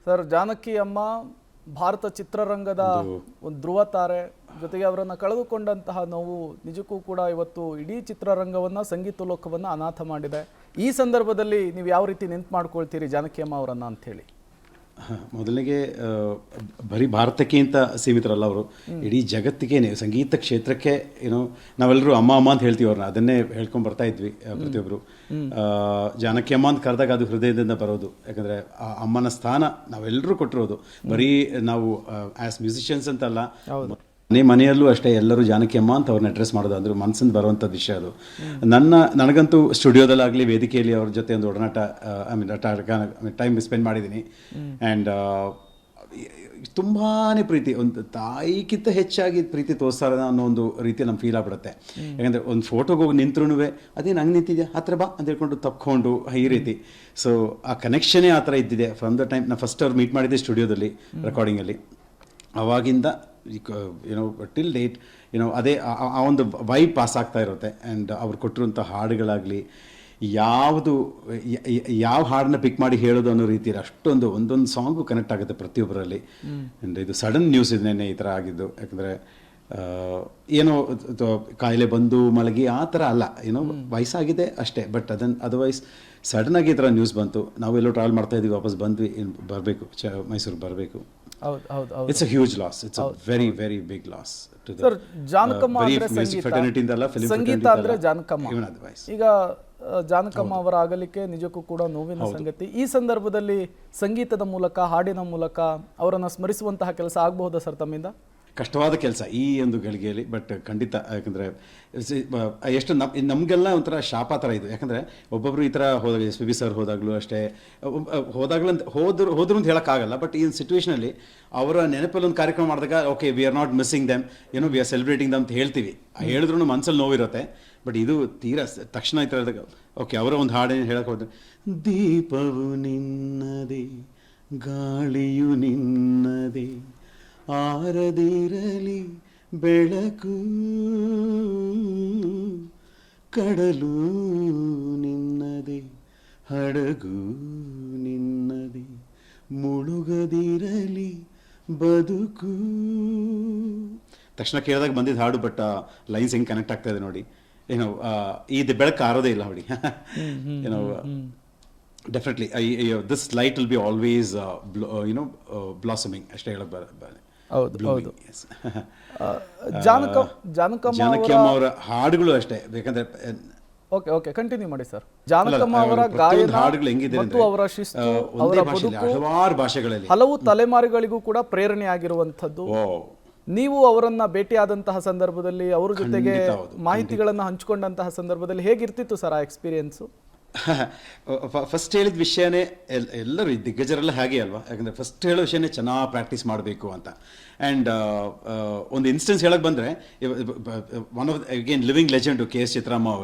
Sir, Janaki ಅಮ್ಮ ಭಾರತ ಚಿತ್ರರಂಗದ ಒಂದು ಧ್ರುವ ತಾರೆ, ಜೊತೆಗೆ ಅವರನ್ನು ಕಳೆದುಕೊಂಡಂತಹ ನೋವು ನಿಜಕ್ಕೂ ಕೂಡ ಇವತ್ತು ಇಡೀ ಚಿತ್ರರಂಗವನ್ನು, ಸಂಗೀತ ಲೋಕವನ್ನು ಅನಾಥ ಮಾಡಿದೆ. ಈ ಸಂದರ್ಭದಲ್ಲಿ ನೀವು ಯಾವ ರೀತಿ ನೆನ್ಪು ಮಾಡ್ಕೊಳ್ತೀರಿ ಜಾನಕಿ ಅಮ್ಮ ಅವರನ್ನು ಅಂಥೇಳಿ? ಮೊದಲಿಗೆ ಬರೀ ಭಾರತಕ್ಕೆ ಅಂತ ಸೀಮಿತರಲ್ಲ ಅವರು, ಇಡೀ ಜಗತ್ತಿಗೆ, ಸಂಗೀತ ಕ್ಷೇತ್ರಕ್ಕೆ ಏನೋ ನಾವೆಲ್ಲರೂ ಅಮ್ಮ ಅಮ್ಮ ಅಂತ ಹೇಳ್ತೀವಿ ಅವ್ರನ್ನ, ಅದನ್ನೇ ಹೇಳ್ಕೊಂಡು ಬರ್ತಾ ಇದ್ವಿ ಪ್ರತಿಯೊಬ್ಬರು. ಜಾನಕಿ ಅಮ್ಮ ಅಂತ ಕರೆದಾಗ ಅದು ಹೃದಯದಿಂದ ಬರೋದು, ಯಾಕಂದರೆ ಆ ಅಮ್ಮನ ಸ್ಥಾನ ನಾವೆಲ್ಲರೂ ಕೊಟ್ಟಿರೋದು. ಬರೀ ನಾವು ಆ್ಯಸ್ ಮ್ಯೂಸಿಷಿಯನ್ಸ್ ಅಂತಲ್ಲ, ಮನೆಯಲ್ಲೂ ಅಷ್ಟೇ ಎಲ್ಲರೂ ಜಾನಕಿ ಅಮ್ಮ ಅಂತ ಅವ್ರನ್ನ ಅಡ್ರೆಸ್ ಮಾಡೋದು, ಅಂದ್ರೆ ಮನಸ್ಸಿಂದ ಬರುವಂಥದ್ದು ವಿಷಯ ಅದು. ನನಗಂತೂ ಸ್ಟುಡಿಯೋದಲ್ಲಾಗಲಿ ವೇದಿಕೆಯಲ್ಲಿ ಅವ್ರ ಜೊತೆ ಒಂದು ಒಡನಾಟ, ಟೈಮ್ ಸ್ಪೆಂಡ್ ಮಾಡಿದ್ದೀನಿ. ಆ್ಯಂಡ್ ತುಂಬಾ ಪ್ರೀತಿ, ಒಂದು ತಾಯಿಗಿಂತ ಹೆಚ್ಚಾಗಿ ಪ್ರೀತಿ ತೋರಿಸ್ತಾರೆ ಅನ್ನೋ ಒಂದು ರೀತಿ ನಮ್ಗೆ ಫೀಲ್ ಆಗ್ಬಿಡುತ್ತೆ. ಯಾಕಂದರೆ ಒಂದು ಫೋಟೋಗೆ ಹೋಗಿ ನಿಂತ್ರೂ ಅದೇ ನಂಗೆ ನಿಂತಿದ್ಯಾ ಹತ್ರ ಬಾ ಅಂತ ಹೇಳ್ಕೊಂಡು ತಪ್ಕೊಂಡು ಈ ರೀತಿ. ಸೊ ಆ ಕನೆಕ್ಷನೇ ಆ ಥರ ಇದ್ದಿದೆ ಫ್ರಮ್ ದ ಟೈಮ್. ನಾನು ಫಸ್ಟ್ ಅವ್ರು ಮೀಟ್ ಮಾಡಿದ್ದೆ ಸ್ಟುಡಿಯೋದಲ್ಲಿ ರೆಕಾರ್ಡಿಂಗಲ್ಲಿ. ಅವಾಗಿಂದ ಟಿಲ್ ಡೇಟ್ ಅದೇ ಆ ಒಂದು ವೈಬ್ ಪಾಸ್ ಆಗ್ತಾ ಇರುತ್ತೆ. ಆ್ಯಂಡ್ ಅವ್ರು ಕೊಟ್ಟಿರುವಂಥ ಹಾಡುಗಳಾಗಲಿ, ಯಾವ ಹಾಡನ್ನ ಪಿಕ್ ಮಾಡಿ ಹೇಳೋದು ಅನ್ನೋ ರೀತಿಯಲ್ಲಿ ಅಷ್ಟೊಂದು ಒಂದೊಂದು ಸಾಂಗು ಕನೆಕ್ಟ್ ಆಗುತ್ತೆ ಪ್ರತಿಯೊಬ್ಬರಲ್ಲಿ. ಆ್ಯಂಡ್ ಇದು ಸಡನ್ ನ್ಯೂಸ್ ಇದನ್ನೇ ಈ ಥರ ಆಗಿದ್ದು. ಯಾಕಂದರೆ ಏನೋ ಕಾಯಿಲೆ ಬಂದು ಮಲಗಿ ಆ ಥರ ಅಲ್ಲ, ವಯಸ್ಸಾಗಿದೆ ಅಷ್ಟೇ. ಬಟ್ ಅದರ್ವೈಸ್ ಸಡನ್ನಾಗಿ ಈ ಥರ ನ್ಯೂಸ್ ಬಂತು. ನಾವೆಲ್ಲೋ ಟ್ರಾವೆಲ್ ಮಾಡ್ತಾ ಇದ್ವಿ, ವಾಪಸ್ ಬಂದ್ವಿ, ಬರಬೇಕು ಮೈಸೂರಿಗೆ ಬರಬೇಕು. It's a huge loss. It's a very, very big loss to the Janakamma ಅಂದ್ರೆ music fraternity ಇಂದಲ್ಲ, film ಸಂಗೀತ fraternity ಅಂದ್ರೆ ಜಾನಕಮ್ಮ. even otherwise. ಈಗ ಜಾನಕಮ್ಮ ಅವರ ಅಗಲಿಕೆ ನಿಜಕ್ಕೂ ಕೂಡ ನೋವಿನ ಸಂಗತಿ. ಈ ಸಂದರ್ಭದಲ್ಲಿ ಸಂಗೀತದ ಮೂಲಕ, ಹಾಡಿನ ಮೂಲಕ ಅವರನ್ನು ಸ್ಮರಿಸುವಂತಹ ಕೆಲಸ ಆಗಬಹುದಾ ಸರ್ ತಮ್ಮಿಂದ? ಕಷ್ಟವಾದ ಕೆಲಸ ಈ ಒಂದು ಗಳಿಗೆಯಲ್ಲಿ, ಬಟ್ ಖಂಡಿತ. ಯಾಕಂದರೆ ಎಷ್ಟು ನಮಗೆಲ್ಲ ಒಂಥರ ಶಾಪ ಥರ ಇದು. ಯಾಕಂದರೆ ಒಬ್ಬೊಬ್ಬರು ಈ ಥರ ಹೋದಾಗ, SPB ಸರ್ ಹೋದಾಗಲೂ ಅಷ್ಟೇ, ಹೋದ್ರು ಅಂತ ಹೇಳೋಕ್ಕಾಗಲ್ಲ. ಬಟ್ ಈ ಸಿಚುವೇಷನಲ್ಲಿ ಅವರ ನೆನಪಲ್ಲಿ ಒಂದು ಕಾರ್ಯಕ್ರಮ ಮಾಡಿದಾಗ okay, we are not missing them, we are celebrating them ಅಂತ ಹೇಳ್ತೀವಿ. ಹೇಳಿದ್ರು ಮನಸ್ಸಲ್ಲಿ ನೋವಿರುತ್ತೆ. ಬಟ್ ಇದು ತೀರಾ ತಕ್ಷಣ ಈ ಥರ ಹೇಳಿದಾಗ ಓಕೆ, ಅವರ ಒಂದು ಹಾಡೇನು ಹೇಳಕ್ಕೆ ಹೋದ್ರೆ, ದೀಪವು ನಿನ್ನದೇ ಗಾಳಿಯು ನಿನ್ನದೇ ಆರದಿರಲಿ ಬೆಳಕು, ಕಡಲು ನಿನ್ನದೇ ಹಡಗು ನಿನ್ನದೇ ಮುಳುಗದಿರಲಿ ಬದುಕು. ತಕ್ಷಣ ಕೇಳಿದಾಗ ಬಂದಿದ್ದು ಹಾಡು, ಬಟ್ ಲೈನ್ಸ್ ಹೆಂಗೆ ಕನೆಕ್ಟ್ ಆಗ್ತಾ ಇದೆ ನೋಡಿ. ಇದು ಬೆಳಕು ಆರೋದೇ ಇಲ್ಲ ನೋಡಿ. Definitely this light will be always blossoming ಅಷ್ಟೇ ಹೇಳಕ್ ಬರಲ್ಲ. ಜಾನಕಮ್ಮ ಅವರ ಹಾಡುಗಳು ಅಷ್ಟೇ. ಬೇಕಂದ್ರೆ ಓಕೆ ಕಂಟಿನ್ಯೂ ಮಾಡಿ ಸರ್. ಜಾನಕಮ್ಮ ಅವರ ಗಾಯನ ಹಾಡುಗಳು ಹೆಂಗಿದೆ ಮತ್ತು ಅವರ ಶಿಸ್ತು, ಅವರ ಬದುಕು ಹಲವಾರು ಭಾಷೆಗಳಲ್ಲಿ ಹಲವು ತಲೆಮಾರುಗಳಿಗೂ ಕೂಡ ಪ್ರೇರಣೆ ಆಗಿರುವಂಥದ್ದು. ನೀವು ಅವರನ್ನ ಭೇಟಿಯಾದಂತಹ ಸಂದರ್ಭದಲ್ಲಿ, ಅವರ ಜೊತೆಗೆ ಮಾಹಿತಿಗಳನ್ನು ಹಂಚಿಕೊಂಡಂತಹ ಸಂದರ್ಭದಲ್ಲಿ ಹೇಗಿರ್ತಿತ್ತು ಸರ್ ಆ ಎಕ್ಸ್ಪೀರಿಯನ್ಸು? ಫಸ್ಟ್ ಹೇಳಿದ ವಿಷಯನೇ ಎಲ್ಲರೂ ದಿಗ್ಗಜರೆಲ್ಲ ಹಾಗೆ ಅಲ್ವಾ. ಯಾಕಂದರೆ ಫಸ್ಟ್ ಹೇಳೋ ವಿಷಯನೇ ಚೆನ್ನಾಗಿ ಪ್ರಾಕ್ಟೀಸ್ ಮಾಡಬೇಕು ಅಂತ. ಆ್ಯಂಡ್ ಒಂದು ಇನ್ಸ್ಟೆನ್ಸ್ ಹೇಳಕ್ಕೆ ಬಂದರೆ, one of again living legend KS ಚಿತ್ರಮ್ಮ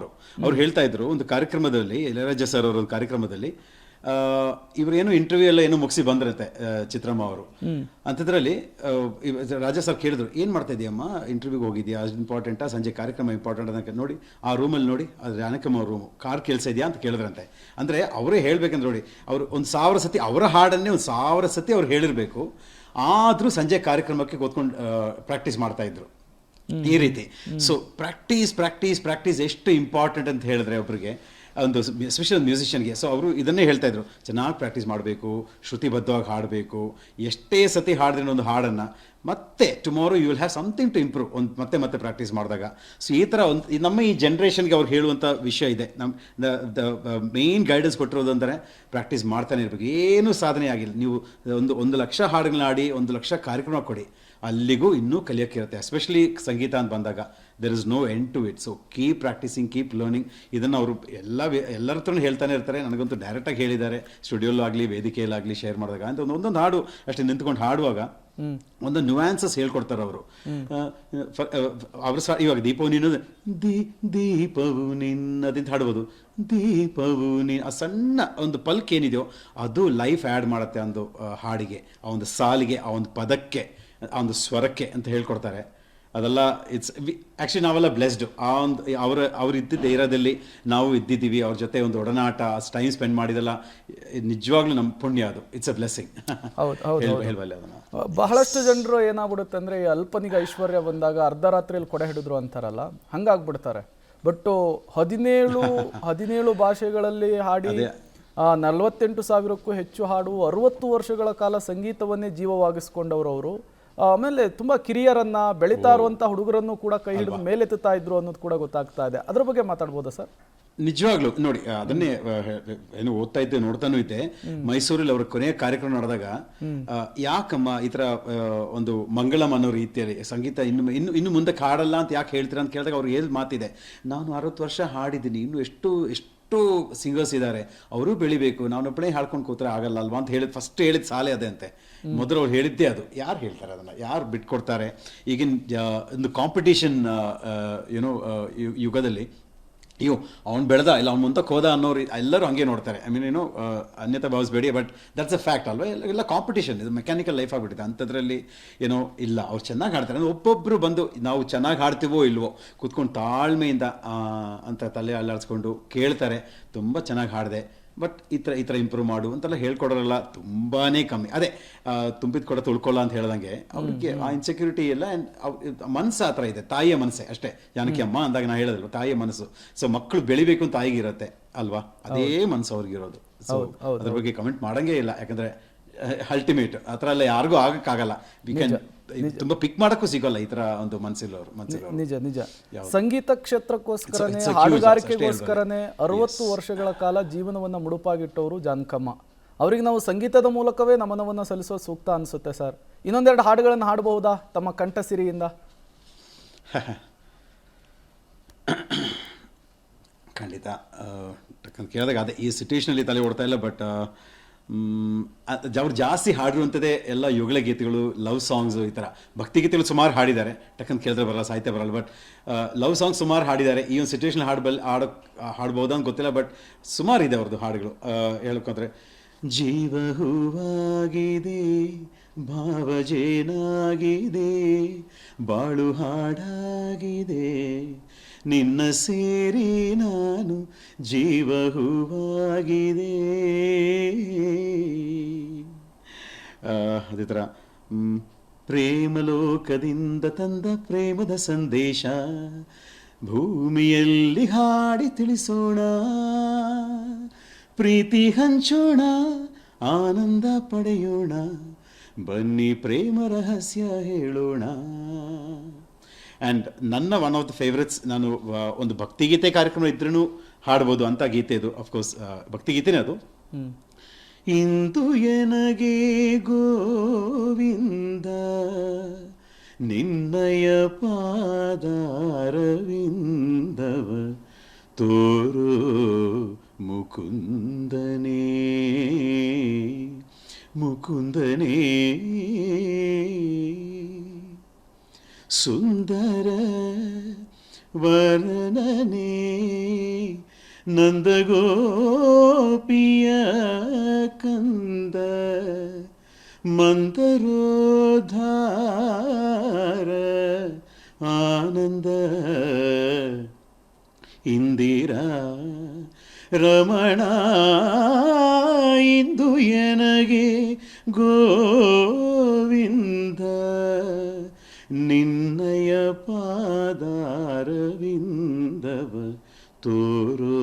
ಅವ್ರು ಹೇಳ್ತಾ ಇದ್ರು ಒಂದು ಕಾರ್ಯಕ್ರಮದಲ್ಲಿ, ಇಳಯರಾಜ ಸರ್ ಅವರ ಒಂದು ಕಾರ್ಯಕ್ರಮದಲ್ಲಿ, ಇವರೇನು ಇಂಟರ್ವ್ಯೂ ಎಲ್ಲ ಏನೋ ಮುಗಿಸಿ ಬಂದಿರುತ್ತೆ ಚಿತ್ರಮ್ಮ ಅವರು. ಅಂಥದ್ರಲ್ಲಿ ರಾಜ ಸರ್ ಕೇಳಿದ್ರು, ಏನು ಮಾಡ್ತಾ ಇದೆಯಮ್ಮ, ಇಂಟರ್ವ್ಯೂಗೆ ಹೋಗಿದ್ಯಾ, ಅದು ಇಂಪಾರ್ಟೆಂಟಾ, ಸಂಜೆ ಕಾರ್ಯಕ್ರಮ ಇಂಪಾರ್ಟೆಂಟ್ ಅಂತ ನೋಡಿ, ಆ ರೂಮಲ್ಲಿ ನೋಡಿ, ಅದು ಜಾನಕಮ್ಮ ರೂಮು, ಕಾರ್ ಕೆಲಸ ಇದೆಯಾ ಅಂತ ಕೇಳಿದ್ರಂತೆ. ಅಂದರೆ ಅವರೇ ಹೇಳ್ಬೇಕಂದ್ರೆ ನೋಡಿ, ಅವರು 1000 ಸತಿ ಅವರ ಹಾಡನ್ನೇ 1000 ಸತಿ ಅವ್ರು ಹೇಳಿರಬೇಕು. ಆದರೂ ಸಂಜೆ ಕಾರ್ಯಕ್ರಮಕ್ಕೆ ಕೂತ್ಕೊಂಡು ಪ್ರಾಕ್ಟೀಸ್ ಮಾಡ್ತಾ ಇದ್ರು ಈ ರೀತಿ. ಸೊ ಪ್ರಾಕ್ಟೀಸ್ ಎಷ್ಟು ಇಂಪಾರ್ಟೆಂಟ್ ಅಂತ ಹೇಳಿದ್ರೆ ಒಬ್ಬರಿಗೆ, ಒಂದು ಎಸ್ಪೆಷಲ್ ಮ್ಯೂಸಿಷಿಯನ್ಗೆ. ಸೊ ಅವರು ಇದನ್ನೇ ಹೇಳ್ತಾ ಇದ್ರು, ಚೆನ್ನಾಗಿ ಪ್ರಾಕ್ಟೀಸ್ ಮಾಡಬೇಕು, ಶ್ರುತಿಬದ್ಧವಾಗಿ ಹಾಡಬೇಕು. ಎಷ್ಟೇ ಸತಿ ಹಾಡಿದ್ರೆ ಒಂದು ಹಾಡನ್ನು ಮತ್ತೆ tomorrow you will have something to improve, ಒಂದು ಮತ್ತೆ ಪ್ರಾಕ್ಟೀಸ್ ಮಾಡಿದಾಗ. ಸೊ ಈ ಥರ ಒಂದು ನಮ್ಮ ಈ ಜನ್ರೇಷನ್ಗೆ ಅವ್ರು ಹೇಳುವಂಥ ವಿಷಯ ಇದೆ. ದ ಮೇನ್ ಗೈಡೆನ್ಸ್ ಕೊಟ್ಟಿರೋದು ಅಂದರೆ ಪ್ರಾಕ್ಟೀಸ್ ಮಾಡ್ತಾನೆ ಇರಬೇಕು. ಏನೂ ಸಾಧನೆ ಆಗಿಲ್ಲ, ನೀವು 1 ಲಕ್ಷ ಹಾಡುಗಳನ್ನ ಆಡಿ 1 ಲಕ್ಷ ಕಾರ್ಯಕ್ರಮ ಕೊಡಿ, ಅಲ್ಲಿಗೂ ಇನ್ನೂ ಕಲಿಯೋಕ್ಕಿರುತ್ತೆ. ಎಸ್ಪೆಷಲಿ ಸಂಗೀತ ಅಂತ ಬಂದಾಗ there is no end to it. So keep practising, keep learning. ಇದನ್ನು ಅವರು ಎಲ್ಲರ ಹತ್ರನೂ ಹೇಳ್ತಾನೆ ಇರ್ತಾರೆ. ನನಗಂತೂ ಡೈರೆಕ್ಟಾಗಿ ಹೇಳಿದ್ದಾರೆ, ಸ್ಟುಡಿಯೋಲಾಗಲಿ ವೇದಿಕೆಯಲ್ಲಾಗಲಿ ಶೇರ್ ಮಾಡಿದಾಗ. ಅಂತ ಒಂದೊಂದು ಹಾಡು ಅಷ್ಟೇ ನಿಂತ್ಕೊಂಡು ಹಾಡುವಾಗ ಒಂದು ನ್ಯೂಯಾನ್ಸಸ್ ಹೇಳ್ಕೊಡ್ತಾರೆ ಅವರು. ಇವಾಗ ದೀಪವು ನಿನ್ನದು, ದೀಪವು ನಿನ್ನದಂತ ಹಾಡ್ಬೋದು. ದೀಪವು ನೀನು, ಆ ಸಣ್ಣ ಒಂದು ಪಲ್ಕ್ ಏನಿದೆಯೋ ಅದು ಲೈಫ್ ಆ್ಯಡ್ ಮಾಡುತ್ತೆ ಒಂದು ಹಾಡಿಗೆ, ಆ ಒಂದು ಸಾಲಿಗೆ, ಆ ಒಂದು ಪದಕ್ಕೆ, ಆ ಒಂದು ಸ್ವರಕ್ಕೆ ಅಂತ ಹೇಳ್ಕೊಡ್ತಾರೆ. ಅದೆಲ್ಲ ಇಟ್ಸ್ ಆ್ಯಕ್ಚುಲಿ ನಾವೆಲ್ಲ ಬ್ಲೆಸ್ಡ್ ಆ ಒಂದು ಅವ್ರು ಇದ್ದಿದ್ದ ಏರಿಯಾದಲ್ಲಿ ನಾವು ಇದ್ದಿದ್ದೀವಿ, ಅವ್ರ ಜೊತೆ ಒಂದು ಒಡನಾಟ, ಟೈಮ್ ಸ್ಪೆಂಡ್ ಮಾಡಿದೆಲ್ಲ ನಿಜವಾಗ್ಲೂ ನಮ್ಮ ಪುಣ್ಯ, ಅದು ಇಟ್ಸ್ ಅ ಬ್ಲೆಸ್ಸಿಂಗ್. ಹೇಳ್ಬಲ್ಲೆ ಅದನ್ನು. ಬಹಳಷ್ಟು ಜನರು ಏನಾಗ್ಬಿಡುತ್ತೆ ಅಂದರೆ ಈ ಅಲ್ಪನಿಗೆ ಐಶ್ವರ್ಯ ಬಂದಾಗ ಅರ್ಧ ರಾತ್ರಿಯಲ್ಲಿ ಕೊಡೆ ಹಿಡಿದ್ರು ಅಂತಾರಲ್ಲ, ಹಂಗಾಗ್ಬಿಡ್ತಾರೆ. ಬಟ್ 17 ಭಾಷೆಗಳಲ್ಲಿ ಹಾಡಿ 48,000ಕ್ಕೂ ಹೆಚ್ಚು ಹಾಡು, 60 ವರ್ಷಗಳ ಕಾಲ ಸಂಗೀತವನ್ನೇ ಜೀವವಾಗಿಸ್ಕೊಂಡವರು ಅವರು. ಆಮೇಲೆ ತುಂಬಾ ಕಿರಿಯರನ್ನ, ಬೆಳೀತಾ ಇರುವಂತಹ ಹುಡುಗರನ್ನು ಕೂಡ ಕೈ ಹಿಡಿದು ಮೇಲೆತ್ತುತ್ತಾ ಇದ್ರು ಅನ್ನೋದು ಕೂಡ ಗೊತ್ತಾಗ್ತಾ ಇದೆ. ಅದ್ರ ಬಗ್ಗೆ ಮಾತಾಡ್ಬೋದಾ ಸರ್? ನಿಜವಾಗ್ಲೂ ನೋಡಿ, ಅದನ್ನೇ ಏನು ಓದ್ತಾ ಇದ್ದೆ, ನೋಡ್ತಾನೂ ಇದ್ದೆ. ಮೈಸೂರಲ್ಲಿ ಅವ್ರ ಕೊನೆಯ ಕಾರ್ಯಕ್ರಮ ನಡೆದಾಗ ಯಾಕಮ್ಮ ಈ ತರ ಒಂದು ಮಂಗಳಂ ಅನ್ನೋ ರೀತಿಯಲ್ಲಿ ಸಂಗೀತ ಇನ್ನು ಮುಂದಕ್ಕೆ ಹಾಡಲ್ಲ ಅಂತ ಯಾಕೆ ಹೇಳ್ತೀರಾ ಅಂತ ಕೇಳಿದಾಗ ಅವ್ರಿಗೆ ಏನು ಮಾತಿದೆ, ನಾನು 60 ವರ್ಷ ಹಾಡಿದ್ದೀನಿ, ಇನ್ನು ಎಷ್ಟು ಸಿಂಗರ್ಸ್ ಇದ್ದಾರೆ, ಅವರು ಬೆಳಿಬೇಕು, ನಾನೊಬ್ಬನೇ ಹಾಡ್ಕೊಂಡು ಕೂತ್ರೆ ಆಗಲ್ಲ ಅಲ್ವಾ ಅಂತ ಫಸ್ಟ್ ಹೇಳಿದ ಸಾಲೆ ಅದೇ ಅಂತೆ. ಮೊದಲು ಅವ್ರು ಹೇಳಿದ್ದೇ ಅದು. ಯಾರು ಹೇಳ್ತಾರೆ ಅದನ್ನು, ಯಾರು ಬಿಟ್ಕೊಡ್ತಾರೆ? ಈಗಿನ ಒಂದು ಕಾಂಪಿಟೇಷನ್ ಏನೋ ಯುಗದಲ್ಲಿ ಅಯ್ಯೋ ಅವ್ನು ಬೆಳೆದ ಇಲ್ಲ ಅವ್ನು ಮುಂದಕ್ಕೆ ಹೋದ ಅನ್ನೋರು ಎಲ್ಲರೂ ಹಂಗೆ ನೋಡ್ತಾರೆ. ಐ ಮೀನ್ ಏನೋ ಅನ್ಯತಾ ಭಾವಿಸ್ಬೇಡಿ, ಬಟ್ ದಟ್ಸ್ ಅ ಫ್ಯಾಕ್ಟ್ ಅಲ್ವಾ. ಎಲ್ಲ ಕಾಂಪಿಟೇಷನ್, ಇದು ಮೆಕ್ಯಾನಿಕಲ್ ಲೈಫ್ ಆಗಿಬಿಟ್ಟಿದೆ. ಅಂಥದ್ರಲ್ಲಿ ಏನೋ ಇಲ್ಲ, ಅವ್ರು ಚೆನ್ನಾಗಿ ಹಾಡ್ತಾರೆ ಅಂದರೆ ಒಬ್ಬೊಬ್ಬರು ಬಂದು ನಾವು ಚೆನ್ನಾಗಿ ಹಾಡ್ತೀವೋ ಇಲ್ವೋ ಕೂತ್ಕೊಂಡು ತಾಳ್ಮೆಯಿಂದ ಅಂತ ತಲೆ ಅಲ್ಲಾಡಿಸ್ಕೊಂಡು ಕೇಳ್ತಾರೆ, ತುಂಬ ಚೆನ್ನಾಗಿ ಹಾಡಿದೆ, ಬಟ್ ಈ ಥರ ಇಂಪ್ರೂವ್ ಮಾಡು ಅಂತೆಲ್ಲ ಹೇಳ್ಕೊಡೋರಲ್ಲ ತುಂಬಾ ಕಮ್ಮಿ. ಅದೇ ತುಂಬಿದ ಕೊಡ ತುಳ್ಕೊಳ್ಳ ಅಂತ ಹೇಳ್ದಂಗೆ ಅವ್ರಿಗೆ ಆ ಇನ್ಸೆಕ್ಯೂರಿಟಿ ಎಲ್ಲ ಮನಸ್ಸು ಆ ಥರ ಇದೆ. ತಾಯಿಯ ಮನಸ್ಸೇ ಅಷ್ಟೇ. ಜಾನಕಿ ಅಮ್ಮ ಅಂದಾಗ ನಾ ಹೇಳೋದಿಲ್ವ, ತಾಯಿಯ ಮನಸ್ಸು. ಸೊ ಮಕ್ಕಳು ಬೆಳಿಬೇಕು ಅಂತ ತಾಯಿಗಿರುತ್ತೆ ಅಲ್ವಾ, ಅದೇ ಮನಸ್ಸು ಅವ್ರಿಗಿರೋದು. ಸೊ ಅದ್ರ ಬಗ್ಗೆ ಕಮೆಂಟ್ ಮಾಡಂಗೇ ಇಲ್ಲ, ಯಾಕಂದರೆ ಅಲ್ಟಿಮೇಟ್ ಆ ಥರ ಎಲ್ಲ ಯಾರಿಗೂ ಆಗಕ್ಕಾಗಲ್ಲ. ವಿ ಕ್ಯಾನ್ ತುಂಬಾ ಪಿಕ್ ಮಾಡಕ್ಕೂ ಸಿಗೋಲ್ಲ ಈ ತರ ಒಂದು ಮನಸ್ಸಿಲ್ಲವರು. ನಿಜ ಸಂಗೀತ ಕ್ಷೇತ್ರಕ್ಕೋಸ್ಕರನೇ, ಹಾಡುಗಾರಿಕೆಗೋಸ್ಕರನೇ 60 ವರ್ಷಗಳ ಕಾಲ ಜೀವನವನ್ನ ಮುಡುಪಾಗಿಟ್ಟವರು ಜಾನಕಮ್ಮ. ಅವರಿಗೆ ನಾವು ಸಂಗೀತದ ಮೂಲಕವೇ ನಮನವನ್ನ ಸಲ್ಲಿಸೋದು ಸೂಕ್ತ ಅನಿಸುತ್ತೆ ಸರ್. ಇನ್ನೊಂದೆರಡು ಹಾಡುಗಳನ್ನು ಹಾಡಬಹುದಾ ತಮ್ಮ ಕಂಠಸಿರಿಯಿಂದ? ಖಂಡಿತ. ಕೇಳಿದಾಗ ಅದೇ ಈ ಸಿಚುವೇಶನಲ್ಲಿ ತಲೆ ಓಡ್ತಾ ಇಲ್ಲ, ಬಟ್ ಅವ್ರು ಜಾಸ್ತಿ ಹಾಡಿರುವಂಥದ್ದೇ ಎಲ್ಲ ಯುಗಳ ಗೀತೆಗಳು, ಲವ್ ಸಾಂಗ್ಸು, ಈ ಥರ. ಭಕ್ತಿಗೀತೆಗಳು ಸುಮಾರು ಹಾಡಿದ್ದಾರೆ, ಟಕ್ಕಂತ ಕೇಳಿದ್ರೆ ಬರಲ್ಲ, ಸಾಹಿತ್ಯ ಬರಲ್ಲ, ಬಟ್ ಲವ್ ಸಾಂಗ್ ಸುಮಾರು ಹಾಡಿದ್ದಾರೆ. ಈ ಒಂದು ಸಿಚುವೇಶನ್ ಹಾಡ್ಬೋದಾ ಅಂತ ಗೊತ್ತಿಲ್ಲ, ಬಟ್ ಸುಮಾರು ಇದೆ ಅವ್ರದ್ದು ಹಾಡುಗಳು. ಹೇಳ್ಕೊಂಡ್ರೆ ಜೀವ ಹೂವಾಗಿದೆ, ಭಾವಜೇನಾಗಿದೆ, ಬಾಳು ಹಾಡಾಗಿದೆ, ನಿನ್ನ ಸೇರಿ ನಾನು ಜೀವ ಹೂವಾಗಿದೆ. ಅದೇ ಥರ ಪ್ರೇಮಲೋಕದಿಂದ ತಂದ ಪ್ರೇಮದ ಸಂದೇಶ ಭೂಮಿಯಲ್ಲಿ ಹಾಡಿ ತಿಳಿಸೋಣ, ಪ್ರೀತಿ ಹಂಚೋಣ, ಆನಂದ ಪಡೆಯೋಣ, ಬನ್ನಿ ಪ್ರೇಮ ರಹಸ್ಯ ಹೇಳೋಣ. ಆ್ಯಂಡ್ ನನ್ನ ಒನ್ ಆಫ್ ದ ಫೇವ್ರೆಟ್ಸ್, ನಾನು ಒಂದು ಭಕ್ತಿಗೀತೆ ಕಾರ್ಯಕ್ರಮ ಇದ್ರೂ ಹಾಡ್ಬೋದು ಅಂತ ಗೀತೆ ಇದು. ಅಫ್ಕೋರ್ಸ್ ಭಕ್ತಿಗೀತೆನೇ ಅದು. ಇಂದು ಎನಗೆ ಗೋವಿಂದ ನಿನ್ನಯ ಪಾದಾರವಿಂದವ ತೋರೋ ಮುಕುಂದನೇ ಮುಕುಂದನೇ, ಸುಂದರ ವರ್ಣನೆ ನಂದಗೋಪಿಯ ಕಂದ, ಮಂದರೋದ್ಧಾರ ಆನಂದ, ಇಂದಿರಾ ರಮಣ ಇಂದು ಎನಗೆ ಗೋವಿಂದ ನಿನ್ನಯ ಪಾದಾರವಿಂದವ ತೋರೋ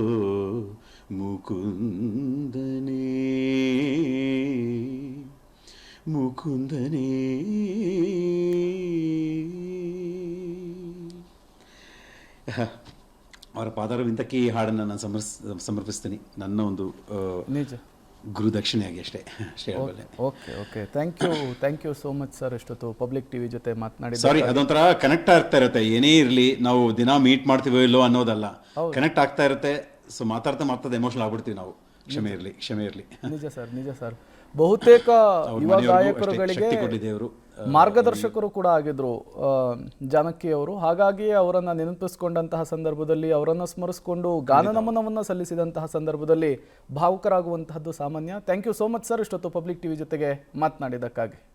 ಮುಕುಂದನೇ ಮುಕುಂದನೇ. ಅವರ ಪಾದಾರವಿಂದಕ್ಕೆ ಈ ಹಾಡನ್ನು ನಾನು ಸಮರ್ಪಿಸ್ತೀನಿ, ನನ್ನ ಒಂದು ಗುರುದಕ್ಷಿಣೆಯಾಗಿ ಅಷ್ಟೇ ಹೇಳಬಲ್ಲೆ. Okay thank you so much sir. ಇಷ್ಟೊತ್ತು ಪಬ್ಲಿಕ್ ಟಿವಿ ಜೊತೆ ಮಾತನಾಡಿ. ಸಾರಿ, ಅದೊಂಥರ ಕನೆಕ್ಟ್ ಆಗ್ತಾ ಇರುತ್ತೆ, ಏನೇ ಇರಲಿ ನಾವು ದಿನ ಮೀಟ್ ಮಾಡ್ತೀವೋ ಇಲ್ಲೋ ಅನ್ನೋದಲ್ಲ, ಕನೆಕ್ಟ್ ಆಗ್ತಾ ಇರುತ್ತೆ. ಸೊ ಮಾತಾಡ್ತಾ ಎಮೋಷನಲ್ ಆಗ್ಬಿಡ್ತೀವಿ ನಾವು. ಕ್ಷಮೆ ಇರಲಿ. ನಿಜ ಸರ್. ಬಹುತೇಕ ಯುವ ಗಾಯಕರುಗಳಿಗೆ ದೇವರು ಮಾರ್ಗದರ್ಶಕರು ಕೂಡ ಆಗಿದ್ರು ಜಾನಕಿ ಅವರು. ಹಾಗಾಗಿ ಅವರನ್ನು ನೆನಪಿಸಿಕೊಂಡಂತಹ ಸಂದರ್ಭದಲ್ಲಿ, ಅವರನ್ನು ಸ್ಮರಿಸಿಕೊಂಡು ಗಾನ ನಮನವನ್ನು ಸಲ್ಲಿಸಿದಂತಹ ಸಂದರ್ಭದಲ್ಲಿ ಭಾವುಕರಾಗುವಂತಹದ್ದು ಸಾಮಾನ್ಯ. Thank you so much sir, ಇಷ್ಟೊತ್ತು ಪಬ್ಲಿಕ್ ಟಿವಿ ಜೊತೆಗೆ ಮಾತನಾಡಿದ್ದಕ್ಕಾಗಿ.